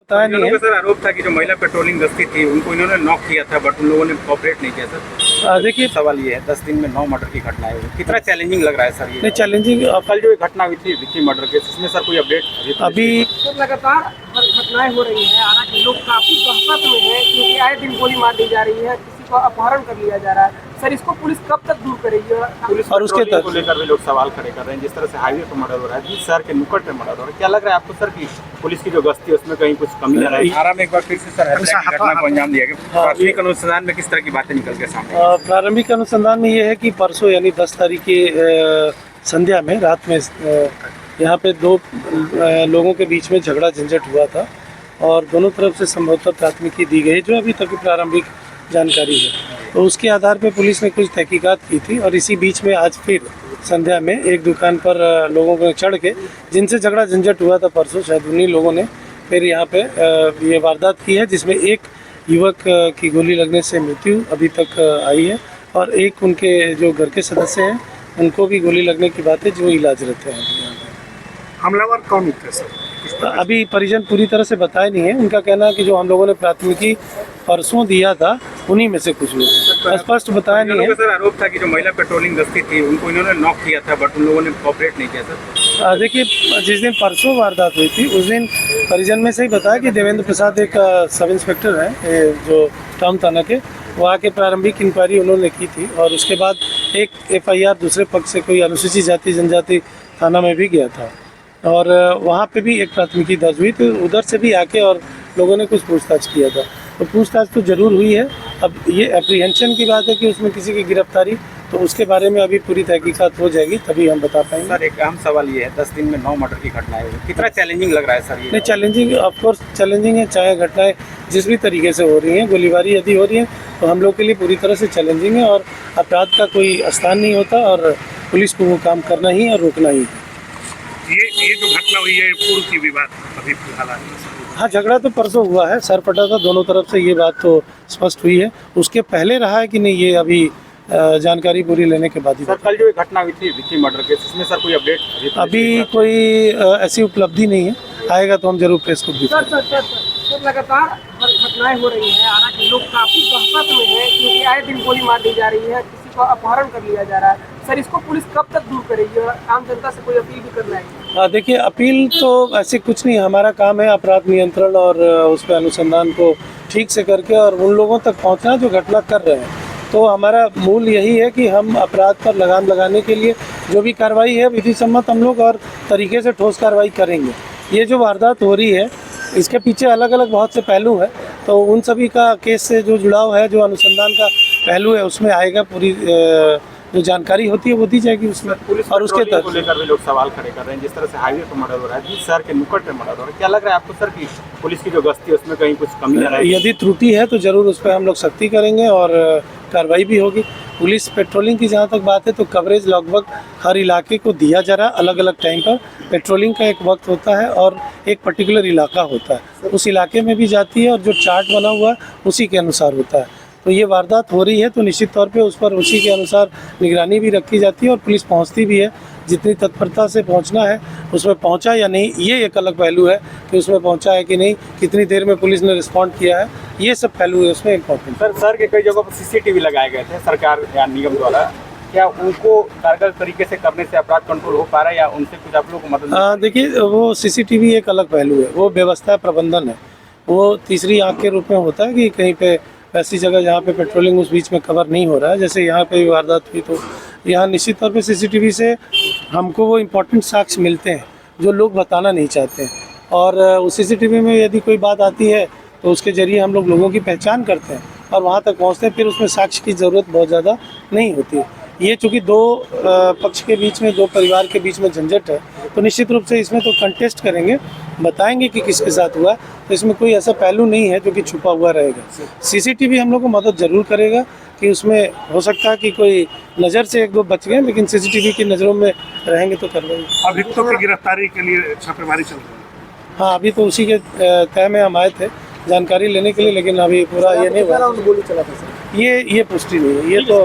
पता नहीं है सर आरोप था कि जो महिला पेट्रोलिंग गश्ती थी उनको इन्होंने नॉक किया था, बट उन लोगों ने कोऑपरेट नहीं किया सर। देखिए सवाल ये है 10 दिन में 9 मर्डर की घटनाएं हुई, कितना चैलेंजिंग लग रहा है सर ये? नहीं चैलेंजिंग कल जो एक घटना हुई थी विक्की मर्डर केस, इसमें सर कोई अपडेट अभी लगातार घटनाएं हो रही हैं। हालांकि लोग काफी दहशत में हैं क्योंकि आए दिन गोली मार दी जा रही है, किसी को अपहरण कर लिया जा रहा है। सर इसको पुलिस कब तक दूर करेगी? पुलिस और उसके को लेकर भी लोग सवाल खड़े कर रहे हैं। जिस तरह से हाईवे पर मर्डर हो रहा है, जिस शहर के नुक्कड़ पे मर्डर हो रहा है, क्या लग रहा है आपको सर कि पुलिस की जो गश्ती है उसमें कहीं कुछ कमी आ रही है? आराम एक बार फिर से सर हत्या की घटना को अंजाम दिया गया। प्राथमिक अनुसंधान में किस तरह की बातें निकल के सामने? प्रारंभिक अनुसंधान में ये है कि परसों यानी 10 तारीख की संध्या में रात में यहाँ पे दो लोगों के बीच में झगड़ा झंझट हुआ था और दोनों तरफ से संभवतः प्राथमिकी दी गई, जो अभी तक की प्रारंभिक जानकारी है। तो उसके आधार पर पुलिस ने कुछ तहकीकात की थी और इसी बीच में आज फिर संध्या में एक दुकान पर लोगों को चढ़ के जिनसे झगड़ा झंझट हुआ था परसों, शायद उन्हीं लोगों ने फिर यहाँ पे ये वारदात की है, जिसमें एक युवक की गोली लगने से मृत्यु अभी तक आई है और एक उनके जो घर के सदस्य हैं उनको भी गोली लगने की बात है, जो इलाजरत है। हमलावर कौन थे सर? अभी परिजन पूरी तरह से बताए नहीं है। उनका कहना है कि जो हम लोगों ने प्राथमिकी परसों दिया था उन्हीं में से कुछ लोग, स्पष्ट बताया नहीं है। सर आरोप था कि जो महिला पेट्रोलिंग गश्ती थी उनको इन्होंने नॉक किया था, बट उन लोगों ने कोऑपरेट नहीं किया सर। देखिए जिस दिन परसों वारदात हुई थी उस दिन परिजन में से ही बताया कि देवेंद्र प्रसाद एक सब इंस्पेक्टर है जो टाउन थाना के, वो आके प्रारंभिक इंक्वायरी उन्होंने की थी और उसके बाद एक FIR दूसरे पक्ष से कोई अनुसूचित जाति जनजाति थाना में भी गया था और वहाँ पे भी एक प्राथमिकी दर्ज हुई, तो उधर से भी आके और लोगों ने कुछ पूछताछ किया था। तो पूछताछ तो ज़रूर हुई है। अब ये एप्रीहेंशन की बात है कि उसमें किसी की गिरफ्तारी, तो उसके बारे में अभी पूरी तहकीकात हो जाएगी तभी हम बता पाएंगे। सर एक अहम सवाल ये है 10 दिन में 9 मर्डर की घटनाएं हुई, कितना चैलेंजिंग लग रहा है सर ये? नहीं चैलेंजिंग ऑफकोर्स चैलेंजिंग है, चाहे घटनाएं जिस भी तरीके से हो रही हैं, गोलीबारी यदि हो रही है तो हम लोग के लिए पूरी तरह से चैलेंजिंग है और अपराध का कोई स्थान नहीं होता और पुलिस को वो काम करना ही और रोकना ही है। ये जो घटना हुई है पूर्व की विवाद अभी फिलहाल? हाँ झगड़ा तो परसों हुआ है, सर फटा था दोनों तरफ से, ये बात तो स्पष्ट हुई है। उसके पहले रहा है कि नहीं, ये अभी जानकारी पूरी लेने के बाद ही। सर कल जो एक घटना हुई थी विक्की मर्डर केस, उसमें सर कोई अपडेट अभी कोई ऐसी उपलब्धि नहीं है, आएगा तो हम जरूर प्रेस को भी। सर लगातार घटनाएं हो रही हैं। हालांकि लोग काफी दहशत में हैं क्योंकि आए दिन गोली मार दी जा रही है, किसी को अपहरण कर लिया जा रहा है। सर इसको पुलिस कब तक दूर करेगी और आम जनता से कोई अपील भी करना है? देखिए अपील तो ऐसे कुछ नहीं, हमारा काम है अपराध नियंत्रण और उस पर अनुसंधान को ठीक से करके और उन लोगों तक पहुंचना जो घटना कर रहे हैं। तो हमारा मूल यही है कि हम अपराध पर लगाम लगाने के लिए जो भी कार्रवाई है विधि सम्मत हम लोग और तरीके से ठोस कार्रवाई करेंगे। ये जो वारदात हो रही है इसके पीछे अलग अलग बहुत से पहलू हैं, तो उन सभी का केस से जो जुड़ाव है, जो अनुसंधान का पहलू है, उसमें आएगा। पूरी जो जानकारी होती है वो दी जाएगी उसमें। पुलिस और उसके को लेकर भी लोग सवाल खड़े कर रहे हैं। जिस तरह से हाईवे पर मर्डर हो रहा है, जिस शहर के नुक्कड़ पे मर्डर हो रहा है, क्या लग रहा है आपको सर कि पुलिस की जो गश्ती है उसमें कहीं कुछ कमी आ रही है? यदि त्रुटि है तो जरूर उस पर हम लोग सख्ती करेंगे और कार्रवाई भी होगी। पुलिस पेट्रोलिंग की जहाँ तक बात है तो कवरेज लगभग हर इलाके को दिया जा रहा है अलग अलग टाइम पर। पेट्रोलिंग का एक वक्त होता है और एक पर्टिकुलर इलाका होता है, उस इलाके में भी जाती है और जो चार्ट बना हुआ है उसी के अनुसार होता है। तो ये वारदात हो रही है तो निश्चित तौर पे उस पर उसी के अनुसार निगरानी भी रखी जाती है और पुलिस पहुंचती भी है। जितनी तत्परता से पहुंचना है उसमें पहुंचा या नहीं, ये एक अलग पहलू है कि उसमें पहुंचा है कि नहीं, कितनी देर में पुलिस ने रिस्पॉन्ड किया है, ये सब पहलू है उसमें इम्पोर्टेंट। सर के कई जगहों पर CCTV लगाए गए थे सरकार या निगम द्वारा, क्या उनको कारगर तरीके से करने से अपराध कंट्रोल हो पा रहा है या उनसे कुछ आप लोग को मदद? देखिए वो CCTV एक अलग पहलू है, वो व्यवस्था प्रबंधन है, वो तीसरी आँख के रूप में होता है कि कहीं पे ऐसी जगह जहाँ पे पेट्रोलिंग उस बीच में कवर नहीं हो रहा है, जैसे यहाँ पे वारदात हुई तो यहाँ निश्चित तौर पे CCTV से हमको वो इम्पोर्टेंट साक्ष्य मिलते हैं जो लोग बताना नहीं चाहते हैं और उस CCTV में यदि कोई बात आती है तो उसके ज़रिए हम लोग लोगों की पहचान करते हैं और वहाँ तक पहुँचते हैं, फिर उसमें साक्ष्य की ज़रूरत बहुत ज़्यादा नहीं होती है। ये चूँकि दो पक्ष के बीच में, दो परिवार के बीच में झंझट है, तो निश्चित रूप से इसमें तो कंटेस्ट करेंगे, बताएंगे कि किसके साथ हुआ, तो इसमें कोई ऐसा पहलू नहीं है जो कि छुपा हुआ रहेगा। CCTV हम लोग को मदद ज़रूर करेगा कि उसमें हो सकता है कि कोई नज़र से एक दो बच गए, लेकिन CCTV की नज़रों में रहेंगे तो करवाएंगे। अभियुक्तों की गिरफ्तारी के लिए छापेमारी चल रही है? हाँ अभी तो उसी के तय में हम आए थे जानकारी लेने के लिए, लेकिन अभी पूरा ये नहीं हुआ। गोली चला था सर? ये पुष्टि नहीं है, ये तो